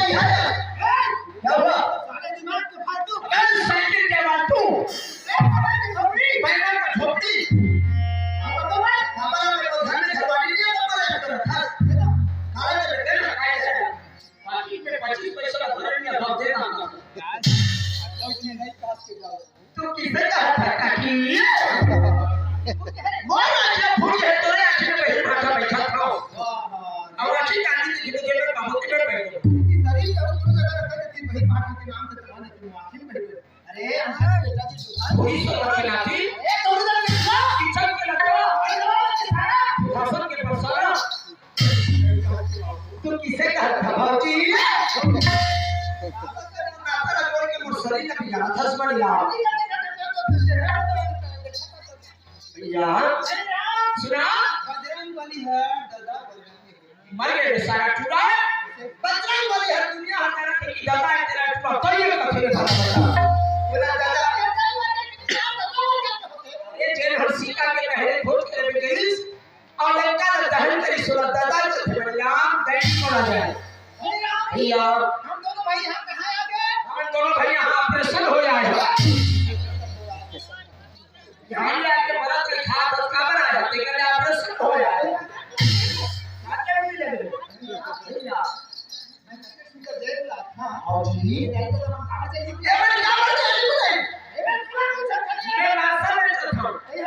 भाई है क्या हुआ साले दिमाग के फालतू कल साइकिल के फालतू बैठा का झोपड़ी अब तो मैं हमारा मेरे को घर में घरवाली नहीं है तो रखा खाने में बेटे ना खाए जाए बाकी में 25 पैसा का घर में अब देना अपने नहीं काट के जाओ तू किसे कहा था काकी मोर आज भूल है तोरे आखिर में ही माथा बैठा था और अच्छी गाड़ी की जिंदगी में बाबू के बैठ गए शरीर का उसको जगह रखा थे भाई पाठक के नाम से चलाने के आखिर में बैठ गए अरे अंशा बेटा जी सुधार कोई सोच के नाती ए तोड़कर के खा किचन के लगा फसल के बरसाना तू किसे कहा था भौजी शरीर में पिया था बढ़िया भैया सुना बजरंग बली है दादा बजरंग मर गए सारा चूड़ा बजरंग बली है दुनिया हमारा के दादा है तेरा चूड़ा तो ये कथी था बोला दादा ये जेल हर्षिका के पहले खोज कर गई और लड़का दहन करी सुना दादा के बढ़िया दैनिक मारा जाए भैया हम दोनों भाई यहां कहां आ गए हम दोनों भाई यहां ऑपरेशन हो जाएगा यहां आके मरा के खा बस का बना जाते के ऑपरेशन हो जाएगा आके मिले भैया मैं तो देख ला हां और जी नहीं तो हम कहां से ये बड़ी काबर चाहिए मुझे ये पूरा कुछ ये रास्ता में चलता ये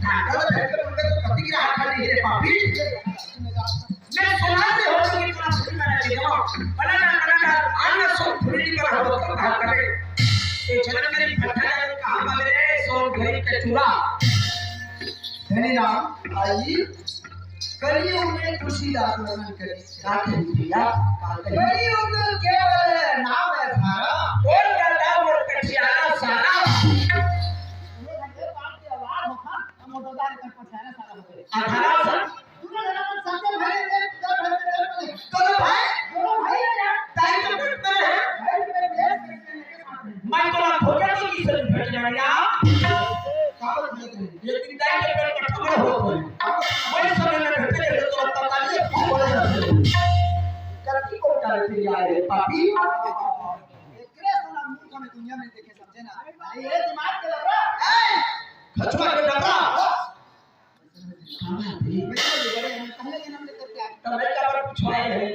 ढाका बैठ के उनके तो कति की राह खाली है पापी मैं सुना दे हो कि इतना सुन मैंने देखो बना आना सो थोड़ी कर हो तो कहा करे ये जन्म मेरी फटा कहां वाले सो घड़ी के चूड़ा धनी राम आई करियो में खुशी दास वर्णन करे राखे दिया करियो में केवल नाम है थारा और दादा और कठियारा सारा ये घंटे पांच के आवाज होखा हम मोटरदार कर पछाना सारा हो गए 18 साल साथे भाई दोनों भाई टाइम तो पेट में है मैं तो खोजा तो की सर भेज जाया काबर भेज लेकिन टाइम के पेट में ठमड़ हो गई मैं समय में भेजे तो पता नहीं बोल रहे गलती को करते यार पापी एकरे सोना मूर्ख में दुनिया में देखे समझे ना अरे ये दिमाग के लगा ए खचवा के डरा पहले के नाम लेकर के आ तब क्या पर पूछवाए है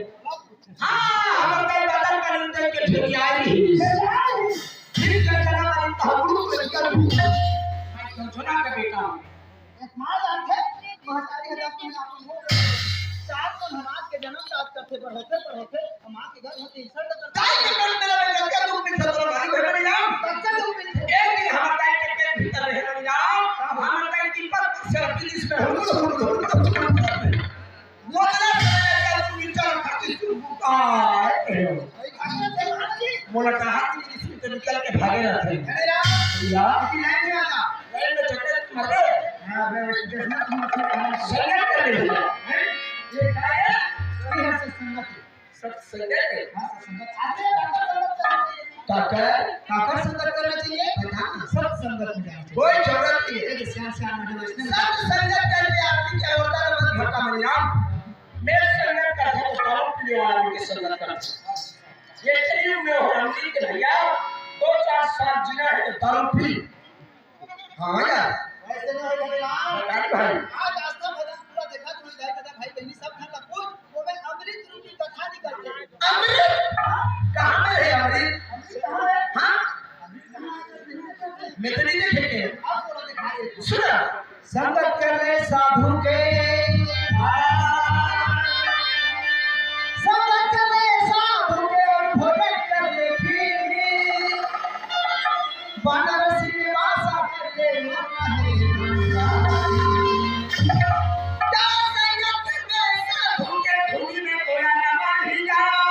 हां हमर कई बदल पर अंदर के ठियारी फिर चला वाली तहबुरु में निकल मैं समझना का बेटा एक मां जान है महतारी हदा के नाम हो सात को नमाज के जन्म रात करते पढ़ते मां के घर होते इंसल्ट करते काय के कर मेरा बच्चा तुम भी सत्र भाई घर में जाओ बच्चा तुम भी एक दिन हमारा टाइम के भीतर रह में जाओ हमारा टाइम की पर से पुलिस में हुड़ मोतला का तुम विचार करती मोला कहा कि इसमें तो निकल के भागे रहते हैं अरे यार की लाइन में आना लाइन में चक्कर मार दे हां मैं स्टेशन संगत कर रही है ये क्या है ये है संगत सब संगत है हां संगत आते काकर संगत करना चाहिए सब संगत में जाना कोई जरूरत नहीं है श्याम श्याम सब संगत करके आदमी क्या होता है मत घटा मरियाम मैं संगत करता हूं दारू पीने वाले के संगत करता ये कलयुग में हो रही है भैया 2-4 साल जीना है तो दारू पी हां यार ऐसे नहीं होगा भाई आज आस्था भजन पूरा देखा तुम इधर कदा भाई बहनी सब खाना कुछ वो में अमृत रूपी कथा निकलती है अमृत कहां में है अमृत हां मैं तो नहीं देखे आप बोलो दिखा दे सुन संगत करने साधु के संगत करने साधु के भोजन करने की बनारसी निवास करके मरना है क्या संगत करने साधु के धूल में कोया न बांधी जाओ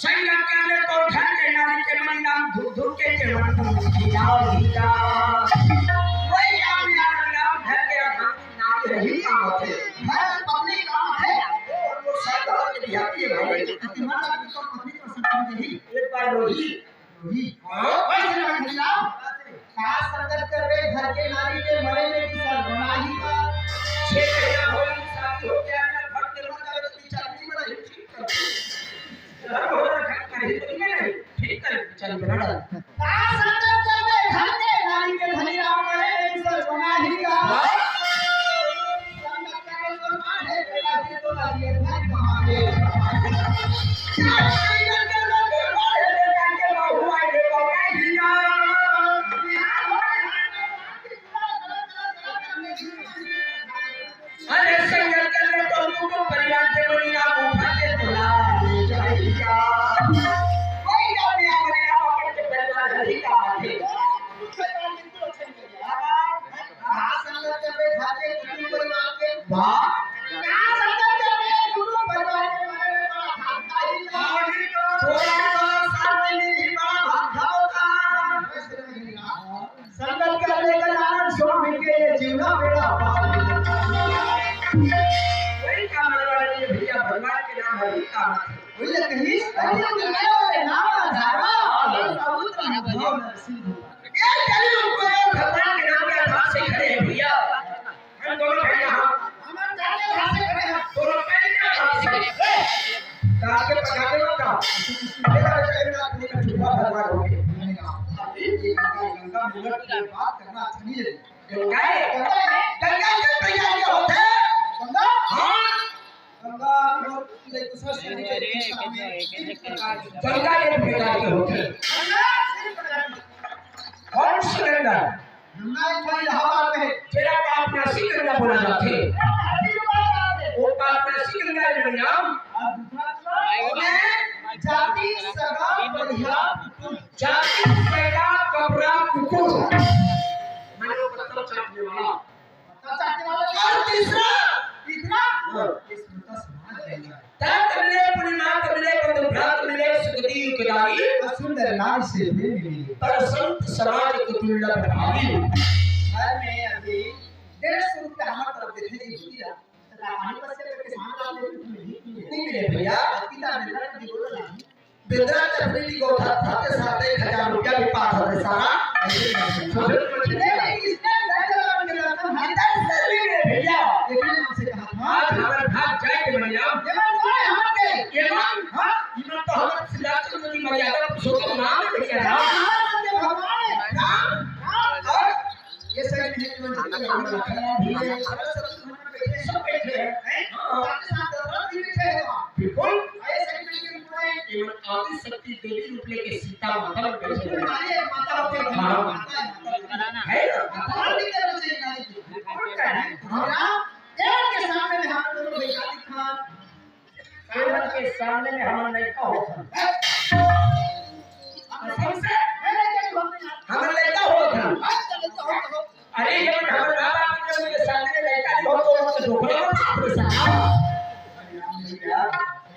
संगत करने तो घर के नारी के मन नाम धुर के केवल तुम जाओ भीजा वही नाम घर के नाम रही काम होते घर पत्नी काम है और वो साधारण के बिहाती है भाई अतिमान आदमी को पत्नी को संतान नहीं एक बार रोही हां वैसे ना खिला खास संगत कर रहे घर के नारी के मरे में की सर्वनाही का 6 महीना हो शादी हो गया ना भक्त निर्माण का तो 3-4 दिन पिचकारी बना डाल का संगत चले खाते नारी के धनी राम बड़े सर बना ही का संगत चले तो माने बेटा के तो लागे नहीं कहावे अरे संगत करने तो तुमको परिवार से बड़ी आप उठाते तो ला जाएगा कोई जाने हमारे आप अपने परिवार हरी का आते का संगत चले खाते कुटुंब परिवार के वाह का संगत चले कुटुंब परिवार के मारे बड़ा खाता ही का थोड़ा सामने नहीं बड़ा भाग का संगत करने का नाम स्वामी के जीवना बेड़ा पार वही काम वाले भैया भगवान के नाम हरी का बोले कहीं पहले के नाम धारा कबूतर है भाव नरसिंह ये चली उनको भगवान के नाम के आधार से खड़े हैं भैया हम दोनों भैया हमारे जाने भाषे करे हैं दोनों पहले के आधार से आगे पकाने मत का मेरा बेटा अपने का छुपा भगवान हो गए गंगा मिलत की बात करना अच्छा नहीं है गंगा गंगा के तैयारी होते गंगा हां गंगा लोग ले कुछ से गंगा एक प्रकार के होते कौन सी गंगा गंगा कोई हवा में तेरा बाप नासी गंगा बोला जाते वो बाप नासी गंगा है नाम जाति सगा बढ़िया जाति पैदा कबरा कुकुर मानो पत्थर चाटने वाला और तीसरा इतना इसमें तो समाज रहेगा तब मिले पूर्णिमा मिले कंदभ्रात मिले सुगति युगदाई सुंदर नाम से भी मिली पर संत समाज को दुर्लभ भावी घर में अभी 150 रुपया हमारे तरफ देते जी भूतिया तथा पानी पर से करके सामान डाल देते नहीं मिले भैया पिता मेरा कभी बोला नहीं बिंद्रा चपड़ी को था के साथ 1000 रुपया भी पास हो गए सारा नहीं इसने लगा मेरा तो अंदर से ले गए भैया देखने हमसे कहा था आज हमारे भाग जाए के भैया जवान कौन है हमारे ये मान हां इन्होंने तो हमारे सिद्धार्थ की मर्यादा पुरुषोत्तम नाम लिखा था हमारा बंदे भगवान है राम और ये सही नहीं कि मैं सब बैठे हैं बिल्कुल ऐसे नहीं कि पूरे केवल आदि शक्ति देवी रूप लेके सीता माता में बैठे हैं हमारे माता होते हैं माता है ना और भी करना चाहिए नारी की कौन का है हमारा देवर के सामने में हम दोनों बेचारी खान केवल के सामने में हमारा लड़का होता सबसे हमारा लड़का होता अरे ये हमारे बाबा के सामने लड़का नहीं हो तो उससे ढोकला मत खाओ साहब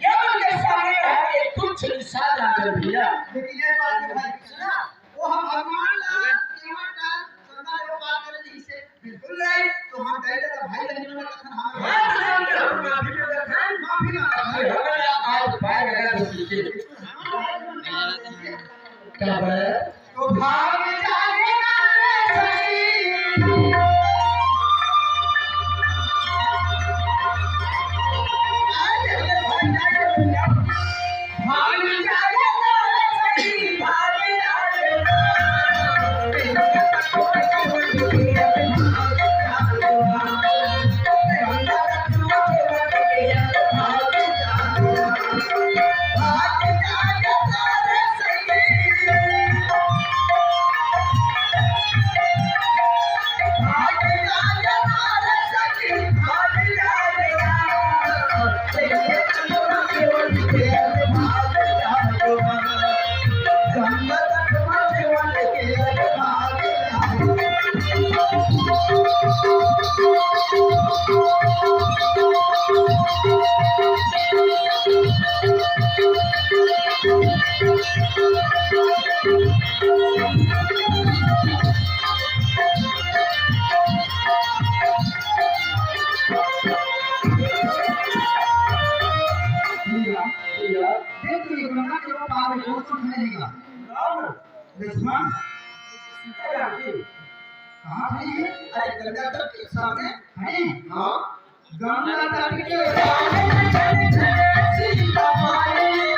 ये के सामने है एक तुच्छ निषाद आकर भैया लेकिन ये बात है भाई सुना वो हम भगवान ला केवल का सदा जो बात करे जिसे बिल्कुल राइट तो हम कह देता भाई रहने वाला कथन हम माफी मांगा हमारा आज भाग लगा दो क्या है तो भाग जागे ना सही कहाँ है ये? अरे गंगा तट के सामने है? हाँ गंगा तट के सीता माई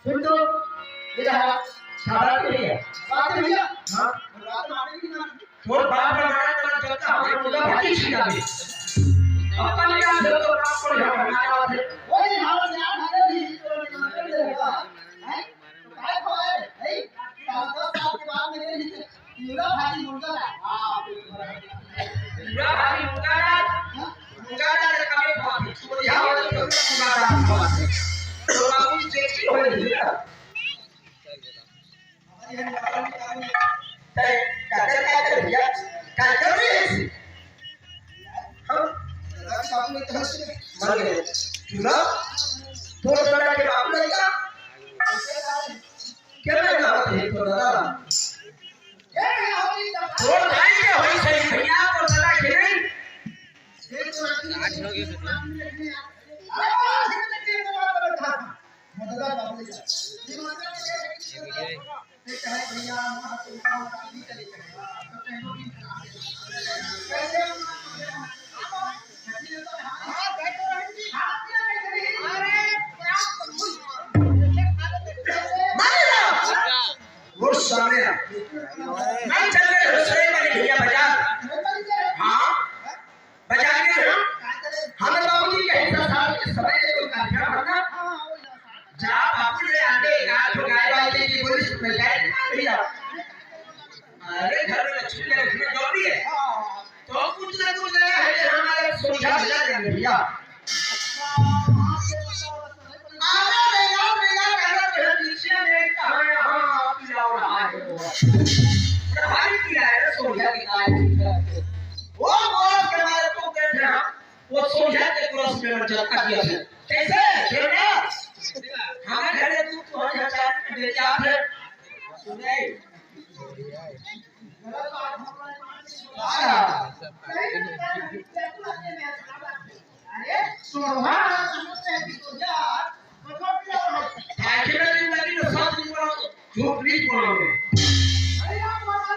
सुन तो इधर शाबाश भैया बात है भैया हाँ रात मारे की ना छोड़ बाप का मारा तो चलता हमें पूरा भागी छिड़ा दे अपन का दो तो काम पर हमारा बात है ओए हां यार हरे भी तो निकल देगा हैं तो काय खोए है 10 साल के बाद मेरे हिस्से पूरा भाजी मुर्गा है हां पूरा भागी मुंगाड़ा रे कमे भागी छोड़ यहां वाला तो मुंगाड़ा बात है तो बाबू सेक्सी हो रही है काय कर भैया काय कर रही है हम सामने तो हंस मर गए चुना थोड़ा थोड़ा के बाप रहेगा क्या रहेगा बात है तो दादा ए होली थोड़ा भाई के होई सही भैया तो दादा के नहीं ये तो आज हो गया मदद बाबू जी ये मतलब ये कहे भैया वहां से काम भी चले तो कहनो भी कैसे हां बैठो रहन जी अरे मारेगा वो सामने मैं चल रहे रसोई वाली भैया बाजार हां बाजार में हमें बाबूजी के हिस्सा साल के समय को कार्यक्रम रखना जा बाबू ले आगे गाय तो गाय वाले की पुलिस में जाए भैया अरे घर में लक्ष्मी के रखने जरूरी है तो कुछ ना कुछ है हमारे सुविधा मिला देंगे भैया आना देगा कहना तेरे पीछे में कहां यहां पिलाओ रहा है भारी किया है सुविधा की गाय वो बोल के मारे को कहते हैं वो सुविधा के क्रॉस में मर्जा कर दिया है कैसे खेलना हमें घरे तू तो यहाँ चार दे क्या है सुने अरे सुनो हां समझते हैं तो यार मतलब क्या है आखिर में जिंदगी में सब दिन पर झूठ नहीं बोलोगे अरे यार माता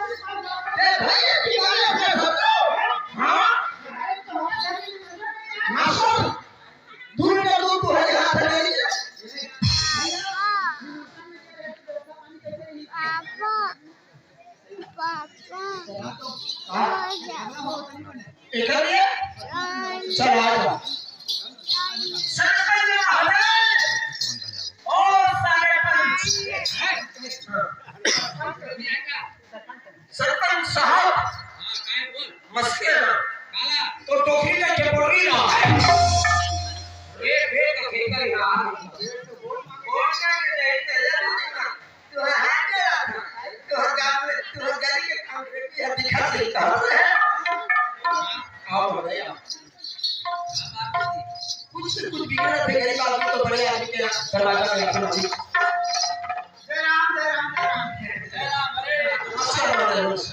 ए भाई ये दीवाने पे भरो हां मासो दूर का दूर तो है हाथ में पापा एक है